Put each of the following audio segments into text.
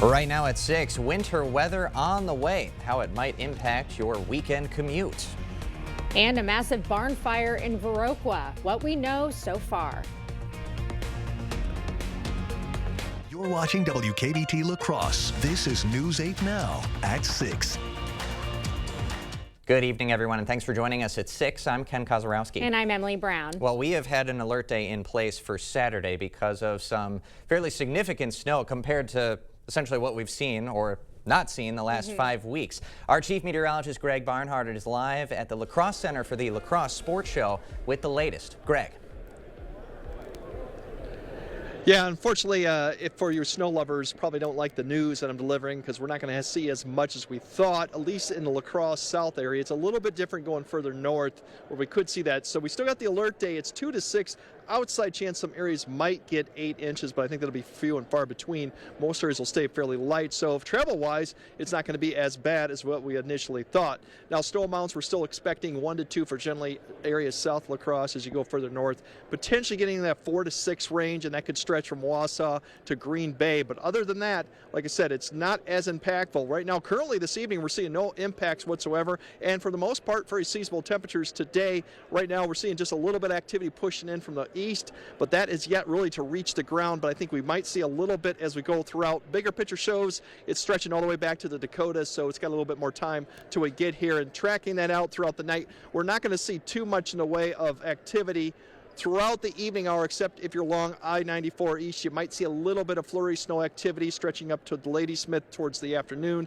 Right now at 6, winter weather on the way, how it might impact your weekend commute. And a massive barn fire in Viroqua, what we know so far. You're watching WKBT La Crosse. This is News 8 Now at 6. Good evening, everyone, and thanks for joining us at 6. I'm Ken Kozarowski. And I'm Emily Brown. Well, we have had an alert day in place for Saturday because of some fairly significant snow compared to essentially what we've seen or not seen the last 5 weeks. Our chief meteorologist, Greg Barnhart, is live at the La Crosse Center for the La Crosse Sports Show with the latest. Greg. Yeah, unfortunately, if for your snow lovers, probably don't like the news that I'm delivering because we're not going to see as much as we thought, at least in the La Crosse South area. It's a little bit different going further north where we could see that. So we still got the alert day. It's 2 to 6. Outside chance some areas might get 8 inches, but I think that'll be few and far between. Most areas will stay fairly light. So if travel-wise, it's not going to be as bad as what we initially thought. Now, snow amounts, we're still expecting 1 to 2 for generally areas south La Crosse as you go further north, potentially getting in that 4 to 6 range, and that could stretch from Wausau to Green Bay. But other than that, like I said, it's not as impactful. Right now, currently this evening, we're seeing no impacts whatsoever, and for the most part, very seasonable temperatures today. Right now, we're seeing just a little bit of activity pushing in from the east, but that is yet really to reach the ground. But I think we might see a little bit as we go throughout. Bigger picture shows it's stretching all the way back to the Dakotas, so it's got a little bit more time till we get here. And tracking that out throughout the night, we're not going to see too much in the way of activity throughout the evening hour, except if you're along I-94 east, you might see a little bit of flurry snow activity stretching up to Ladysmith towards the afternoon.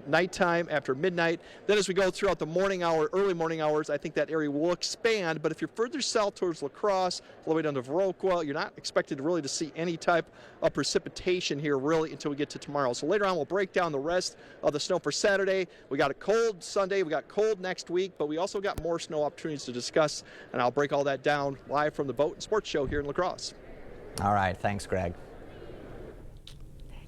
Nighttime after midnight. Then as we go throughout the morning hour, early morning hours, I think that area will expand. But if you're further south towards La Crosse, all the way down to Viroqua, you're not expected really to see any type of precipitation here really until we get to tomorrow. So later on, we'll break down the rest of the snow for Saturday. We got a cold Sunday, we got cold next week, but we also got more snow opportunities to discuss, and I'll break all that down live from the Boat and Sports Show here in La Crosse. All right, thanks, Greg.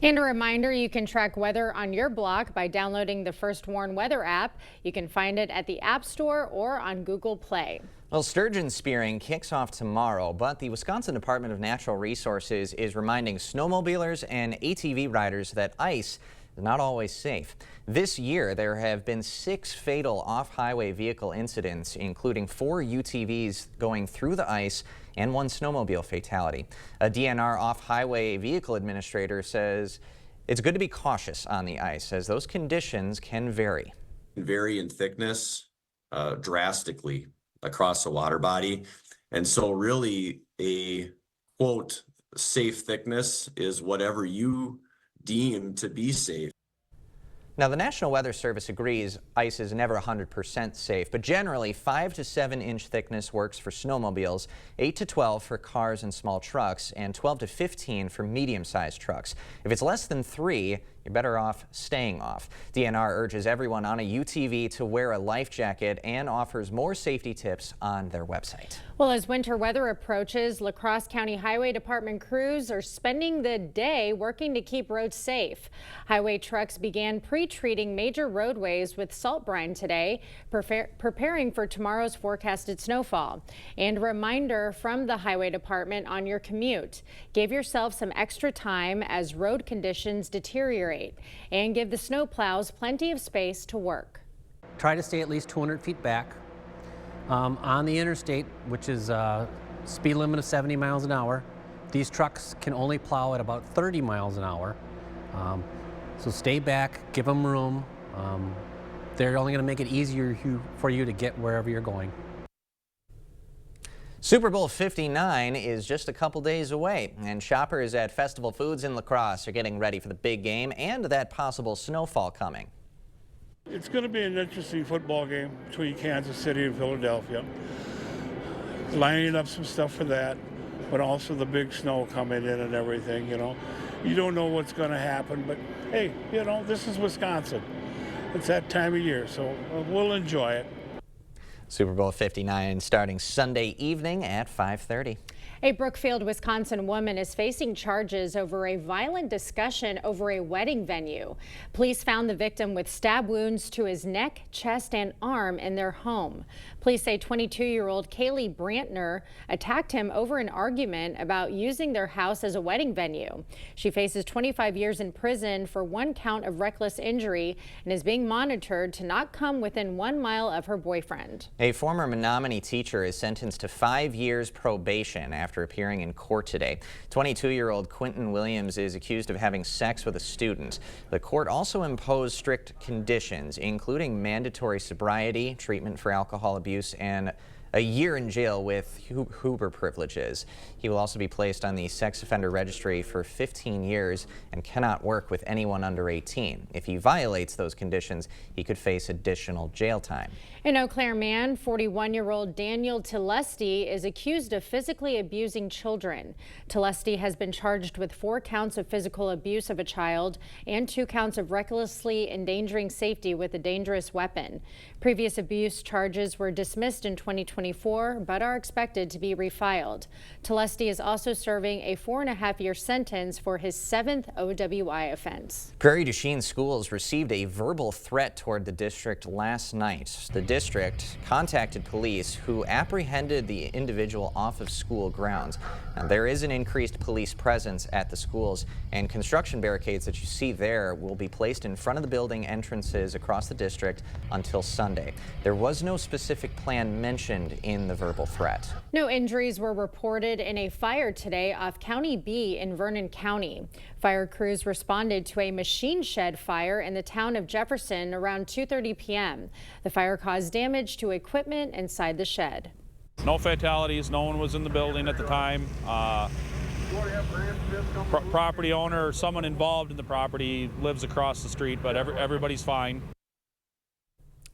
And a reminder, you can track weather on your block by downloading the First Warn Weather app. You can find it at the App Store or on Google Play. Well, sturgeon spearing kicks off tomorrow, but the Wisconsin Department of Natural Resources is reminding snowmobilers and ATV riders that ice is not always safe. This year, there have been 6 fatal off-highway vehicle incidents, including 4 UTVs going through the ice and 1 snowmobile fatality. A DNR off-highway vehicle administrator says it's good to be cautious on the ice as those conditions can vary. Vary in thickness drastically across the water body. And so really a, quote, safe thickness is whatever you deem to be safe. Now, the National Weather Service agrees ice is never 100% safe, but generally 5 to 7 inch thickness works for snowmobiles, 8 to 12 for cars and small trucks, and 12 to 15 for medium-sized trucks. If it's less than 3, you're better off staying off. DNR urges everyone on a UTV to wear a life jacket and offers more safety tips on their website. Well, as winter weather approaches, La Crosse County Highway Department crews are spending the day working to keep roads safe. Highway trucks began pre-treating major roadways with salt brine today, preparing for tomorrow's forecasted snowfall. And a reminder from the Highway Department on your commute. Give yourself some extra time as road conditions deteriorate, and give the snow plows plenty of space to work. Try to stay at least 200 feet back. On the interstate, which is a speed limit of 70 miles an hour, these trucks can only plow at about 30 miles an hour. So stay back, give them room. They're only going to make it easier for you to get wherever you're going. Super Bowl 59 is just a couple days away, and shoppers at Festival Foods in La Crosse are getting ready for the big game and that possible snowfall coming. It's going to be an interesting football game between Kansas City and Philadelphia. Lining up some stuff for that, but also the big snow coming in and everything, you know. You don't know what's going to happen, but hey, you know, this is Wisconsin. It's that time of year, so we'll enjoy it. Super Bowl 59 starting Sunday evening at 5:30. A Brookfield, Wisconsin woman is facing charges over a violent discussion over a wedding venue. Police found the victim with stab wounds to his neck, chest, and arm in their home. Police say 22-year-old Kaylee Brantner attacked him over an argument about using their house as a wedding venue. She faces 25 years in prison for 1 count of reckless injury and is being monitored to not come within 1 mile of her boyfriend. A former Menominee teacher is sentenced to 5 years probation after appearing in court today. 22-year-old Quentin Williams is accused of having sex with a student. The court also imposed strict conditions, including mandatory sobriety, treatment for alcohol abuse, and a year in jail with Huber privileges. He will also be placed on the sex offender registry for 15 years and cannot work with anyone under 18. If he violates those conditions, he could face additional jail time. In Eau Claire man, 41-year-old Daniel Telesti is accused of physically abusing children. Telesti has been charged with 4 counts of physical abuse of a child and 2 counts of recklessly endangering safety with a dangerous weapon. Previous abuse charges were dismissed in 2024, but are expected to be refiled. Telesti is also serving a 4.5-year sentence for his 7th OWI offense. Prairie du Chien schools received a verbal threat toward the district last night. The district contacted police, who apprehended the individual off of school grounds. Now, there is an increased police presence at the schools, and construction barricades that you see there will be placed in front of the building entrances across the district until Sunday. There was no specific plan mentioned in the verbal threat. No injuries were reported in a fire today off County B in Vernon County. Fire crews responded to a machine shed fire in the town of Jefferson around 2:30 p.m. The fire caused damage to equipment inside the shed. No fatalities. No one was in the building at the time. Property owner or someone involved in the property lives across the street, but everybody's fine.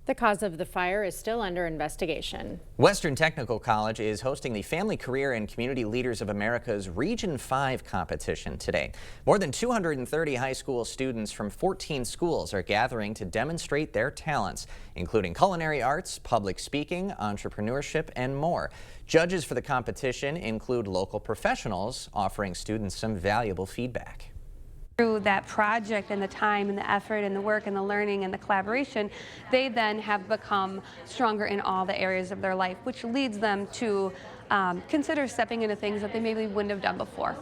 The cause of the fire is still under investigation. Western Technical College is hosting the Family, Career, and Community Leaders of America's Region 5 competition today. More than 230 high school students from 14 schools are gathering to demonstrate their talents, including culinary arts, public speaking, entrepreneurship, and more. Judges for the competition include local professionals, offering students some valuable feedback. Through that project and the time and the effort and the work and the learning and the collaboration, they then have become stronger in all the areas of their life, which leads them to consider stepping into things that they maybe wouldn't have done before.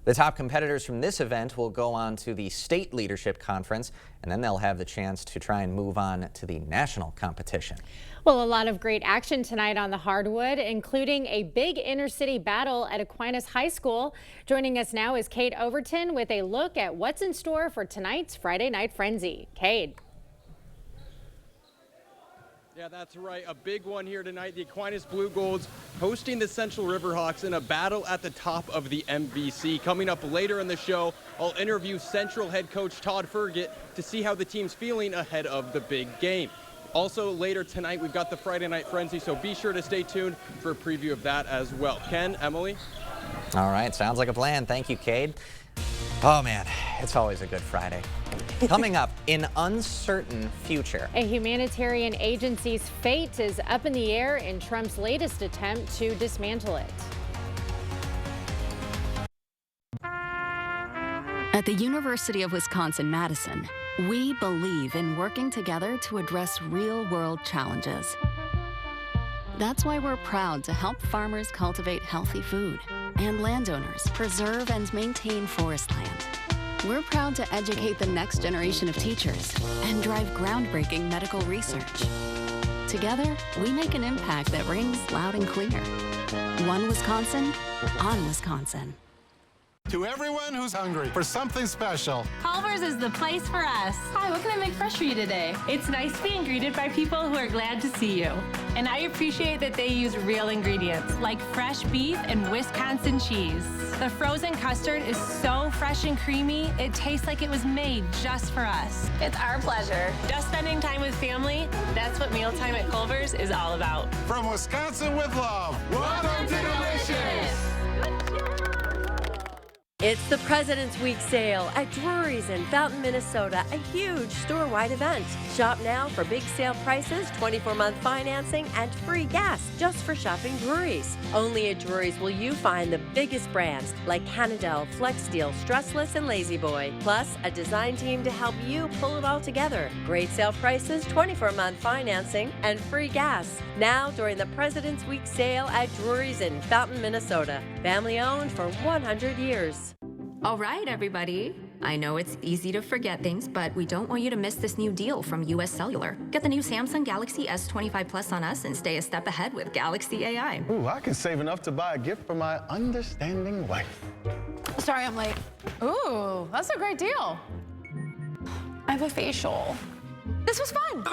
The top competitors from this event will go on to the state leadership conference, and then they'll have the chance to try and move on to the national competition. Well, a lot of great action tonight on the hardwood, including a big inner-city battle at Aquinas High School. Joining us now is Cade Overton with a look at what's in store for tonight's Friday Night Frenzy. Cade. Yeah, that's right. A big one here tonight. The Aquinas Blue Golds hosting the Central Riverhawks in a battle at the top of the MVC. Coming up later in the show, I'll interview Central head coach Todd Fergott to see how the team's feeling ahead of the big game. Also later tonight, we've got the Friday Night Frenzy, so be sure to stay tuned for a preview of that as well. Ken, Emily? All right, sounds like a plan. Thank you, Cade. Oh man, it's always a good Friday. Coming up, in uncertain future. A humanitarian agency's fate is up in the air in Trump's latest attempt to dismantle it. At the University of Wisconsin-Madison, we believe in working together to address real-world challenges. That's why we're proud to help farmers cultivate healthy food and landowners preserve and maintain forest land. We're proud to educate the next generation of teachers and drive groundbreaking medical research. Together, we make an impact that rings loud and clear. One Wisconsin, on Wisconsin. To everyone who's hungry for something special, Culver's is the place for us. Hi, what can I make fresh for you today? It's nice being greeted by people who are glad to see you. And I appreciate that they use real ingredients like fresh beef and Wisconsin cheese. The frozen custard is so fresh and creamy, it tastes like it was made just for us. It's our pleasure. Just spending time with family, that's what mealtime at Culver's is all about. From Wisconsin with love, welcome to Delicious! It's the President's Week sale at Drury's in Fountain, Minnesota, a huge store-wide event. Shop now for big sale prices, 24-month financing, and free gas just for shopping Drury's. Only at Drury's will you find the biggest brands like Canadel, FlexSteel, Stressless, and La-Z-Boy, plus a design team to help you pull it all together. Great sale prices, 24-month financing, and free gas. Now during the President's Week sale at Drury's in Fountain, Minnesota. Family-owned for 100 years. All right, everybody. I know it's easy to forget things, but we don't want you to miss this new deal from US Cellular. Get the new Samsung Galaxy S25 Plus on us and stay a step ahead with Galaxy AI. Ooh, I can save enough to buy a gift for my understanding wife. Sorry, I'm late. Ooh, that's a great deal. I have a facial. This was fun.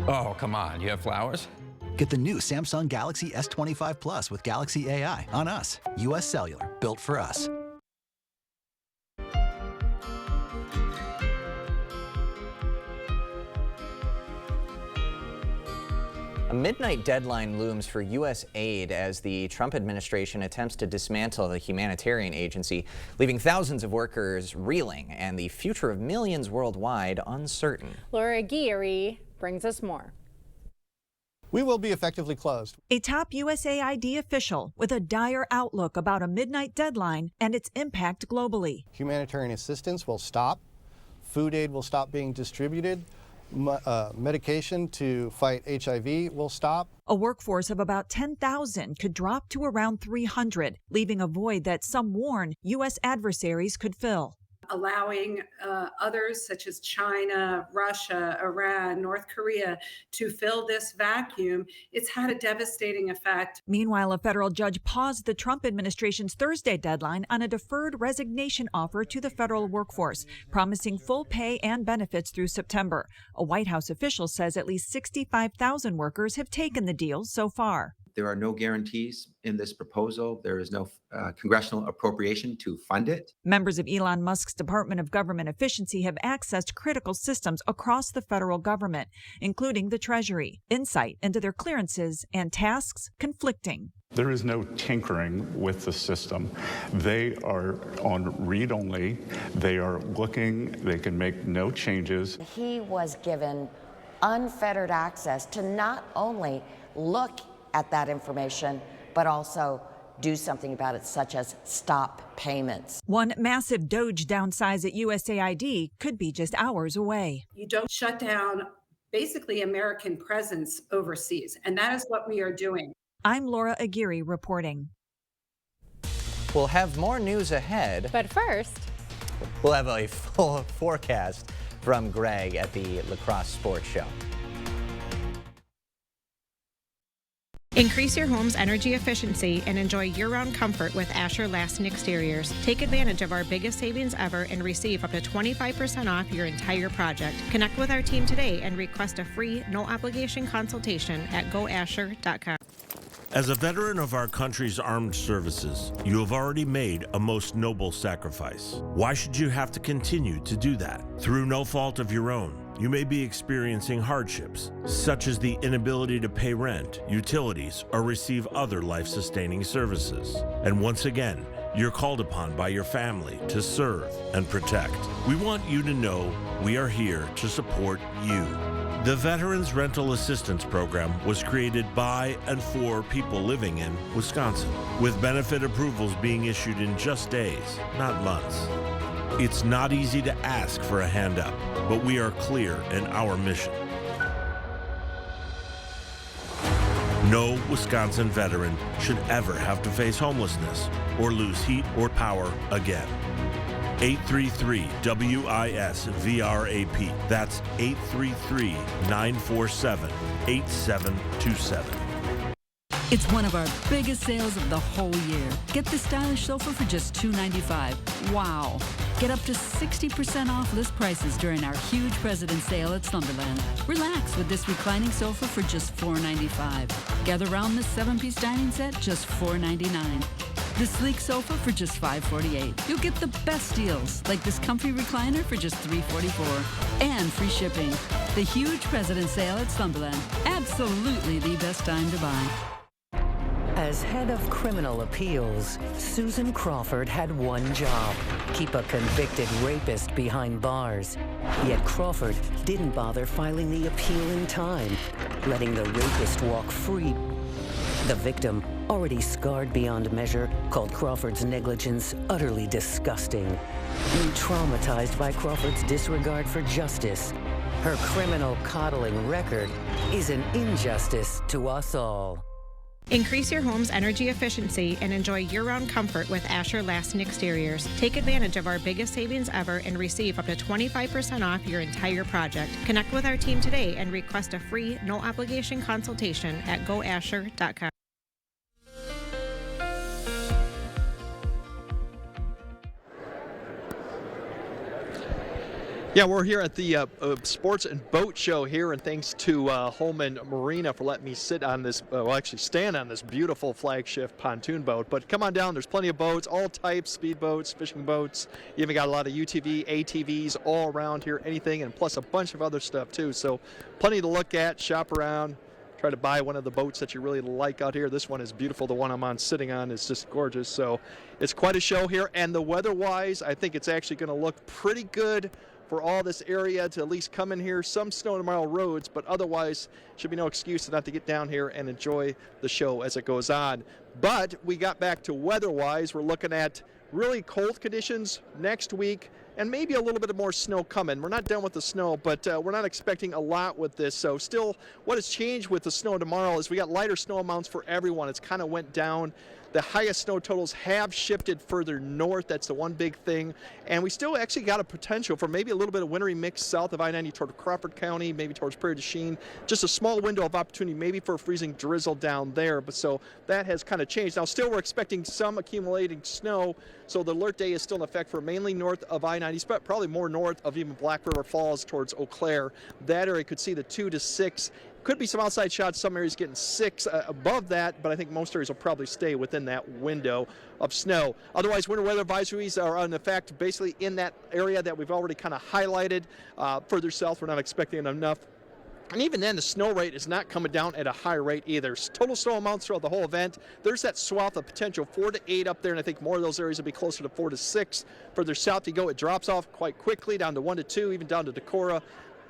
Oh, come on. You have flowers? Get the new Samsung Galaxy S25 Plus with Galaxy AI on us. US Cellular, built for us. A midnight deadline looms for U.S. aid as the Trump administration attempts to dismantle the humanitarian agency, leaving thousands of workers reeling and the future of millions worldwide uncertain. Laura Aguirre brings us more. We will be effectively closed. A top USAID official with a dire outlook about a midnight deadline and its impact globally. Humanitarian assistance will stop. Food aid will stop being distributed. Medication to fight HIV will stop. A workforce of about 10,000 could drop to around 300, leaving a void that some warn U.S. adversaries could fill. Allowing others such as China, Russia, Iran, North Korea to fill this vacuum, it's had a devastating effect. Meanwhile, a federal judge paused the Trump administration's Thursday deadline on a deferred resignation offer to the federal workforce, promising full pay and benefits through September. A White House official says at least 65,000 workers have taken the deal so far. There are no guarantees in this proposal. There is no congressional appropriation to fund it. Members of Elon Musk's Department of Government Efficiency have accessed critical systems across the federal government, including the Treasury. Insight into their clearances and tasks conflicting. There is no tinkering with the system. They are on read-only. They are looking. They can make no changes. He was given unfettered access to not only look at that information, but also do something about it, such as stop payments. One massive DOGE downsize at USAID could be just hours away. You don't shut down basically American presence overseas, and that is what we are doing. I'm Laura Aguirre reporting. We'll have more news ahead. But first, we'll have a full forecast from Greg at the La Crosse Sports Show. Increase your home's energy efficiency and enjoy year-round comfort with Asher Lasting Exteriors. Take advantage of our biggest savings ever and receive up to 25% off your entire project. Connect with our team today and request a free, no-obligation consultation at goasher.com. As a veteran of our country's armed services, you have already made a most noble sacrifice. Why should you have to continue to do that? Through no fault of your own, you may be experiencing hardships, such as the inability to pay rent, utilities, or receive other life-sustaining services. And once again, you're called upon by your family to serve and protect. We want you to know we are here to support you. The Veterans Rental Assistance Program was created by and for people living in Wisconsin, with benefit approvals being issued in just days, not months. It's not easy to ask for a hand up, but we are clear in our mission. No Wisconsin veteran should ever have to face homelessness or lose heat or power again. 833-WIS-VRAP. That's 833-947-8727. It's one of our biggest sales of the whole year. Get this stylish sofa for just $295. Wow. Get up to 60% off list prices during our huge President's Sale at Slumberland. Relax with this reclining sofa for just $495. Gather around this 7-piece dining set, just $499. This sleek sofa for just $548. You'll get the best deals, like this comfy recliner for just $344. And free shipping. The huge President's Sale at Slumberland. Absolutely the best time to buy. As head of criminal appeals, Susan Crawford had one job: keep a convicted rapist behind bars. Yet Crawford didn't bother filing the appeal in time, letting the rapist walk free. The victim, already scarred beyond measure, called Crawford's negligence utterly disgusting. Traumatized by Crawford's disregard for justice, her criminal coddling record is an injustice to us all. Increase your home's energy efficiency and enjoy year-round comfort with Asher Lasting Exteriors. Take advantage of our biggest savings ever and receive up to 25% off your entire project. Connect with our team today and request a free, no-obligation consultation at goasher.com. Yeah, we're here at the Sports and Boat Show here, and thanks to Holman Marina for letting me sit on this, stand on this beautiful flagship pontoon boat. But come on down, there's plenty of boats, all types, speed boats, fishing boats. You even got a lot of UTV, ATVs all around here, anything, and plus a bunch of other stuff too. So plenty to look at, shop around, try to buy one of the boats that you really like out here. This one is beautiful. The one I'm sitting on is just gorgeous. So it's quite a show here, and the weather-wise, I think it's actually going to look pretty good for all this area to at least come in here. Some snow tomorrow roads, but otherwise should be no excuse not to get down here and enjoy the show as it goes on. But we got back to weather-wise. We're looking at really cold conditions next week and maybe a little bit more snow coming. We're not done with the snow, but we're not expecting a lot with this. So still, what has changed with the snow tomorrow is we got lighter snow amounts for everyone. It's kind of went down. The highest snow totals have shifted further north. That's the one big thing. And we still actually got a potential for maybe a little bit of wintry mix south of I-90 toward Crawford County, maybe towards Prairie du Chien. Just a small window of opportunity maybe for a freezing drizzle down there. But so that has kind of changed. Now still we're expecting some accumulating snow. So the alert day is still in effect for mainly north of I-90, but probably more north of even Black River Falls towards Eau Claire. That area could see the 2 to 6. Could be some outside shots, some areas getting 6 above that, but I think most areas will probably stay within that window of snow. Otherwise, winter weather advisories are in effect basically in that area that we've already kind of highlighted. Further south, we're not expecting enough. And even then, the snow rate is not coming down at a high rate either. Total snow amounts throughout the whole event, there's that swath of potential 4 to 8 up there, and I think more of those areas will be closer to 4 to 6. Further south you go, it drops off quite quickly down to 1 to 2, even down to Decorah.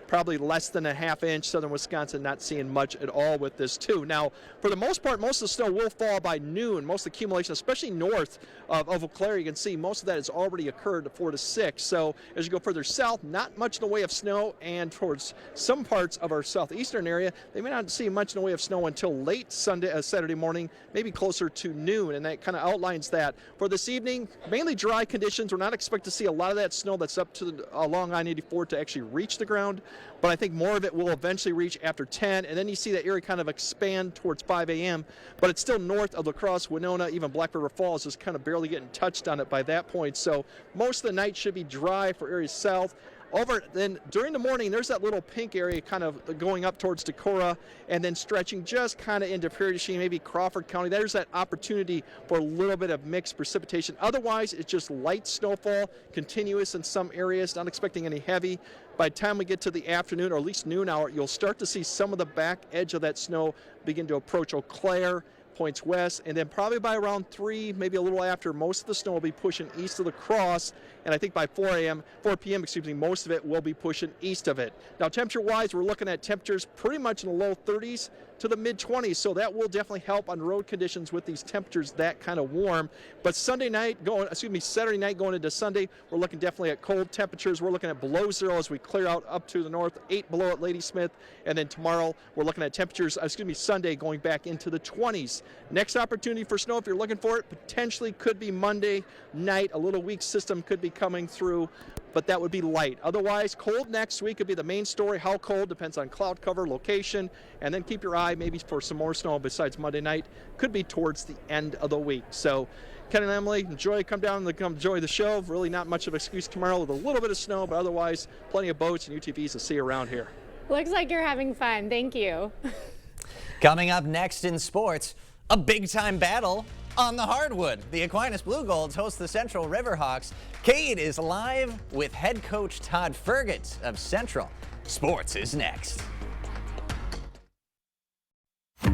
Probably less than a ½ inch. Southern Wisconsin not seeing much at all with this too. Now, for the most part, most of the snow will fall by noon. Most of the accumulation, especially north of Eau Claire, you can see most of that has already occurred to 4 to 6. So as you go further south, not much in the way of snow, and towards some parts of our southeastern area, they may not see much in the way of snow until late Saturday morning, maybe closer to noon, and that kind of outlines that. For this evening, mainly dry conditions. We're not expecting to see a lot of that snow that's up to along I-84 to actually reach the ground. But I think more of it will eventually reach after 10, and then you see that area kind of expand towards 5 a.m., but it's still north of La Crosse, Winona, even Black River Falls is kind of barely getting touched on it by that point. So most of the night should be dry for areas south. Over then during the morning, there's that little pink area kind of going up towards Decorah and then stretching just kind of into Prairie du Chien, maybe Crawford County. There's that opportunity for a little bit of mixed precipitation. Otherwise, it's just light snowfall, continuous in some areas, not expecting any heavy. By the time we get to the afternoon, or at least noon hour, you'll start to see some of the back edge of that snow begin to approach Eau Claire, points west, and then probably by around 3, maybe a little after, most of the snow will be pushing east of the Cross, and I think by 4 p.m., most of it will be pushing east of it. Now, temperature-wise, we're looking at temperatures pretty much in the low 30s to the mid-20s, so that will definitely help on road conditions with these temperatures that kind of warm. But Saturday night going into Sunday, we're looking definitely at cold temperatures. We're looking at below 0 as we clear out up to the north, 8 below at Ladysmith, and then tomorrow we're looking at temperatures, Sunday going back into the 20s. Next opportunity for snow, if you're looking for it, potentially could be Monday night. A little weak system could be coming through, but that would be light. Otherwise, cold next week could be the main story. How cold depends on cloud cover, location, and then keep your eye maybe for some more snow besides Monday night. Could be towards the end of the week. So Ken and Emily, come down and enjoy the show. Really not much of an excuse tomorrow with a little bit of snow, but otherwise plenty of boats and UTVs to see around here. Looks like you're having fun. Thank you. Coming up next in sports, a big-time battle on the hardwood. The Aquinas Blue Golds host the Central Riverhawks. Kate is live with head coach Todd Fergott of Central. Sports is next.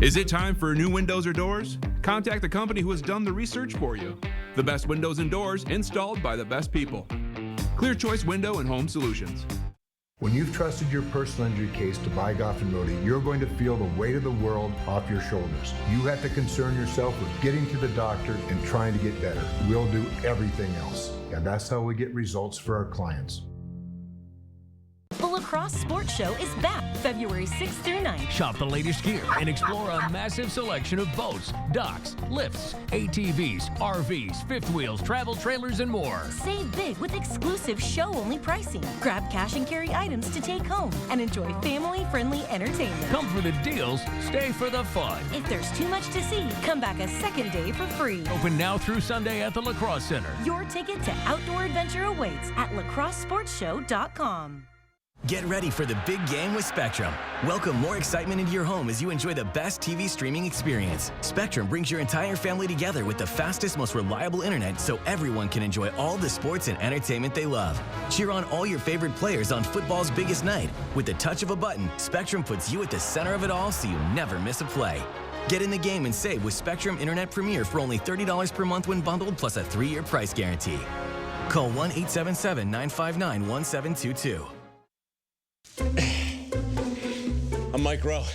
Is it time for new windows or doors? Contact the company who has done the research for you. The best windows and doors installed by the best people. Clear Choice Window and Home Solutions. When you've trusted your personal injury case to By Goff & Rohde, you're going to feel the weight of the world off your shoulders. You have to concern yourself with getting to the doctor and trying to get better. We'll do everything else. And that's how we get results for our clients. The La Crosse Sports Show is back February 6th through 9th. Shop the latest gear and explore a massive selection of boats, docks, lifts, ATVs, RVs, fifth wheels, travel trailers, and more. Save big with exclusive show-only pricing. Grab cash and carry items to take home and enjoy family-friendly entertainment. Come for the deals, stay for the fun. If there's too much to see, come back a second day for free. Open now through Sunday at the La Crosse Center. Your ticket to outdoor adventure awaits at lacrossesportshow.com. Get ready for the big game with Spectrum. Welcome more excitement into your home as you enjoy the best TV streaming experience. Spectrum brings your entire family together with the fastest, most reliable internet so everyone can enjoy all the sports and entertainment they love. Cheer on all your favorite players on football's biggest night. With the touch of a button, Spectrum puts you at the center of it all so you never miss a play. Get in the game and save with Spectrum Internet Premier for only $30 per month when bundled, plus a 3-year price guarantee. Call 1-877-959-1722. I'm Mike Rowe,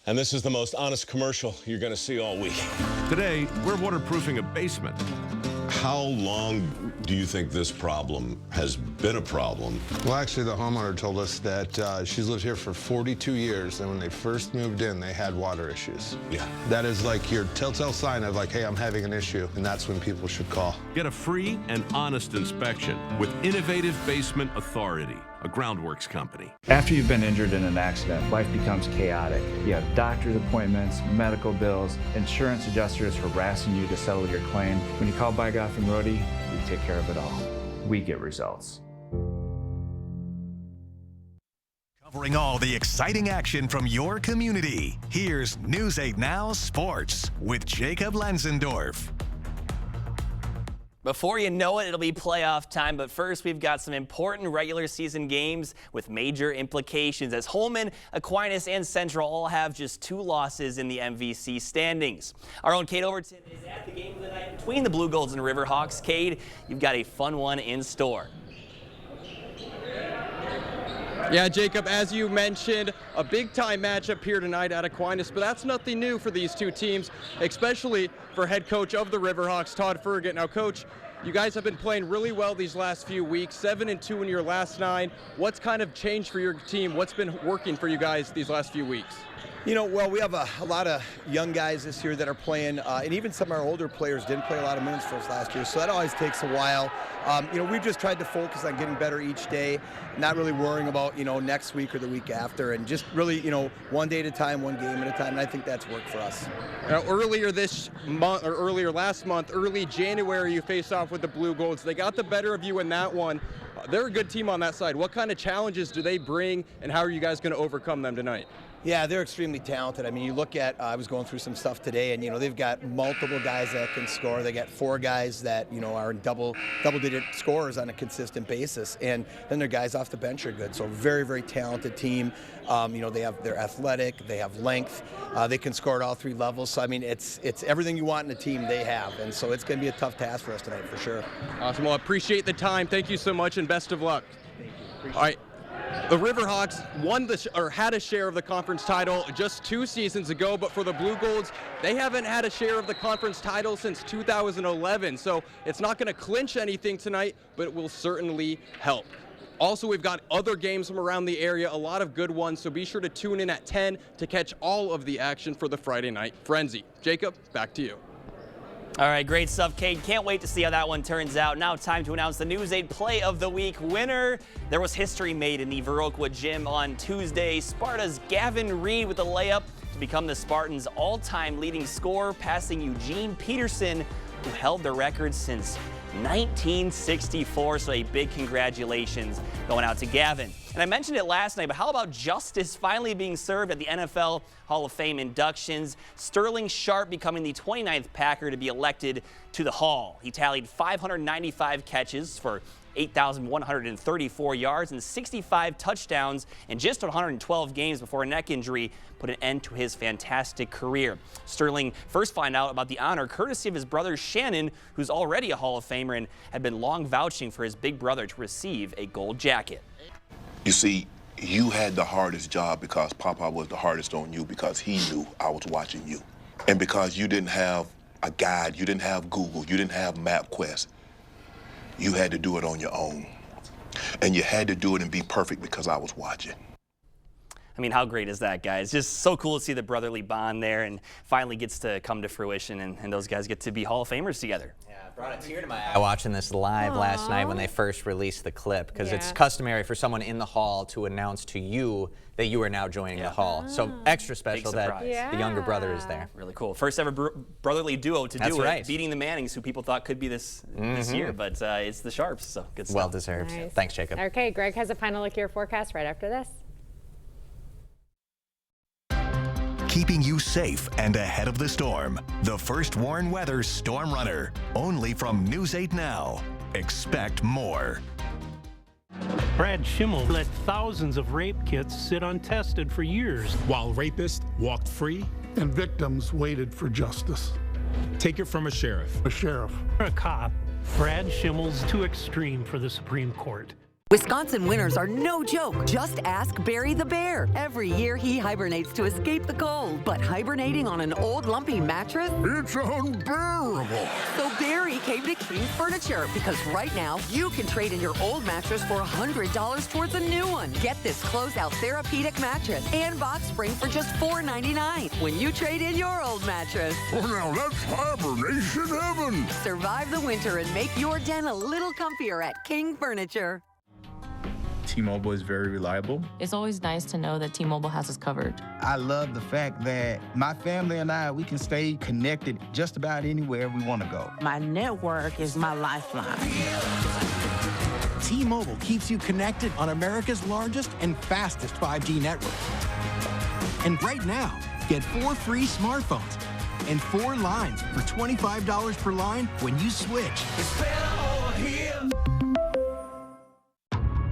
and this is the most honest commercial you're going to see all week. Today, we're waterproofing a basement. How long do you think this problem has been a problem? Well, actually, the homeowner told us that she's lived here for 42 years, and when they first moved in, they had water issues. Yeah. That is like your telltale sign of like, hey, I'm having an issue, and that's when people should call. Get a free and honest inspection with Innovative Basement Authority, a Groundworks company. After you've been injured in an accident, life becomes chaotic. You have doctor's appointments, medical bills, insurance adjusters harassing you to settle your claim. When you call By Goff & Rohde, we take care of it all. We get results. Covering all the exciting action from your community, here's News 8 Now Sports with Jacob Lenzendorf. Before you know it, it'll be playoff time, but first we've got some important regular season games with major implications as Holmen, Aquinas, and Central all have just 2 losses in the MVC standings. Our own Cade Overton is at the game of the night between the Blue Golds and Riverhawks. Cade, you've got a fun one in store. Yeah, Jacob, as you mentioned, a big-time matchup here tonight at Aquinas, but that's nothing new for these two teams, especially for head coach of the Riverhawks, Todd Fergutt. Now, Coach, you guys have been playing really well these last few weeks, 7-2 in your last 9. What's kind of changed for your team? What's been working for you guys these last few weeks? You know, well, we have a lot of young guys this year that are playing, and even some of our older players didn't play a lot of minutes for us last year, so that always takes a while. You know, we've just tried to focus on getting better each day, not really worrying about, you know, next week or the week after, and just really, you know, one day at a time, one game at a time, and I think that's worked for us. Earlier this month, or earlier last month, early January, you faced off with the Blue Golds. They got the better of you in that one. They're a good team on that side. What kind of challenges do they bring, and how are you guys going to overcome them tonight? Yeah, they're extremely talented. I mean, you look at, I was going through some stuff today, and, you know, they've got multiple guys that can score. They got 4 guys that, you know, are double-digit scorers on a consistent basis, and then their guys off the bench are good. So very, very talented team. You know, they're athletic, they have length, they can score at all 3 levels. So, I mean, it's everything you want in a team they have, and so it's going to be a tough task for us tonight for sure. Awesome. Well, I appreciate the time. Thank you so much, and best of luck. Thank you. All right. The Riverhawks had a share of the conference title just 2 seasons ago, but for the Blue Golds, they haven't had a share of the conference title since 2011. So it's not going to clinch anything tonight, but it will certainly help. Also, we've got other games from around the area, a lot of good ones, so be sure to tune in at 10 to catch all of the action for the Friday night frenzy. Jacob, back to you. All right, great stuff, Cade. Can't wait to see how that one turns out. Now time to announce the News 8 Play of the Week winner. There was history made in the Viroqua Gym on Tuesday. Sparta's Gavin Reed with a layup to become the Spartans' all-time leading scorer, passing Eugene Peterson, who held the record since 1964. So a big congratulations going out to Gavin. And I mentioned it last night, but how about justice finally being served at the NFL Hall of Fame inductions? Sterling Sharpe becoming the 29th Packer to be elected to the Hall. He tallied 595 catches for 8,134 yards and 65 touchdowns in just 112 games before a neck injury put an end to his fantastic career. Sterling first found out about the honor courtesy of his brother Shannon, who's already a Hall of Famer and had been long vouching for his big brother to receive a gold jacket. You see, you had the hardest job because Papa was the hardest on you because he knew I was watching you. And because you didn't have a guide, you didn't have Google, you didn't have MapQuest. You had to do it on your own. And you had to do it and be perfect because I was watching. I mean, how great is that, guys? Just so cool to see the brotherly bond there and finally gets to come to fruition and those guys get to be Hall of Famers together. Yeah, it brought a tear to my eye watching this live last night when they first released the clip because it's customary for someone in the Hall to announce to you that you are now joining the Hall. So extra special that the younger brother is there. Really cool. First ever brotherly duo to do right. it, beating the Mannings, who people thought could be this year, but it's the Sharps, so good stuff. Well deserved. Nice. Thanks, Jacob. Okay, Greg has a final look at your forecast right after this. Keeping you safe and ahead of the storm. The First Warn Weather Storm Runner. Only from News 8 Now. Expect more. Brad Schimmel let thousands of rape kits sit untested for years. While rapists walked free and victims waited for justice. Take it from a sheriff. A sheriff. A cop. Brad Schimmel's too extreme for the Supreme Court. Wisconsin winters are no joke. Just ask Barry the Bear. Every year he hibernates to escape the cold, but hibernating on an old lumpy mattress? It's unbearable. So Barry came to King Furniture because right now you can trade in your old mattress for $100 towards a new one. Get this closeout therapeutic mattress and box spring for just $4.99 when you trade in your old mattress. Oh, now that's hibernation heaven. Survive the winter and make your den a little comfier at King Furniture. T-Mobile is very reliable. It's always nice to know that T-Mobile has us covered. I love the fact that my family and I, we can stay connected just about anywhere we want to go. My network is my lifeline. T-Mobile keeps you connected on America's largest and fastest 5G network. And right now, get 4 free smartphones and 4 lines for $25 per line when you switch. It's better over here.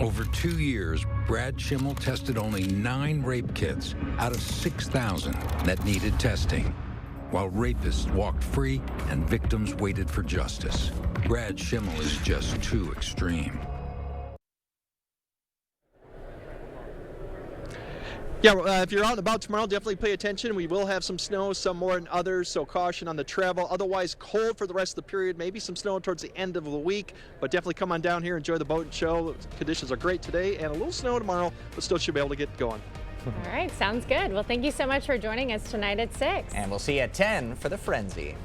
Over 2 years, Brad Schimmel tested only 9 rape kits out of 6,000 that needed testing, while rapists walked free and victims waited for justice. Brad Schimmel is just too extreme. Yeah, if you're out and about tomorrow, definitely pay attention. We will have some snow, some more than others, so caution on the travel. Otherwise, cold for the rest of the period. Maybe some snow towards the end of the week, but definitely come on down here, enjoy the boat show. Conditions are great today, and a little snow tomorrow, but still should be able to get going. All right, sounds good. Well, thank you so much for joining us tonight at 6. And we'll see you at 10 for the Frenzy.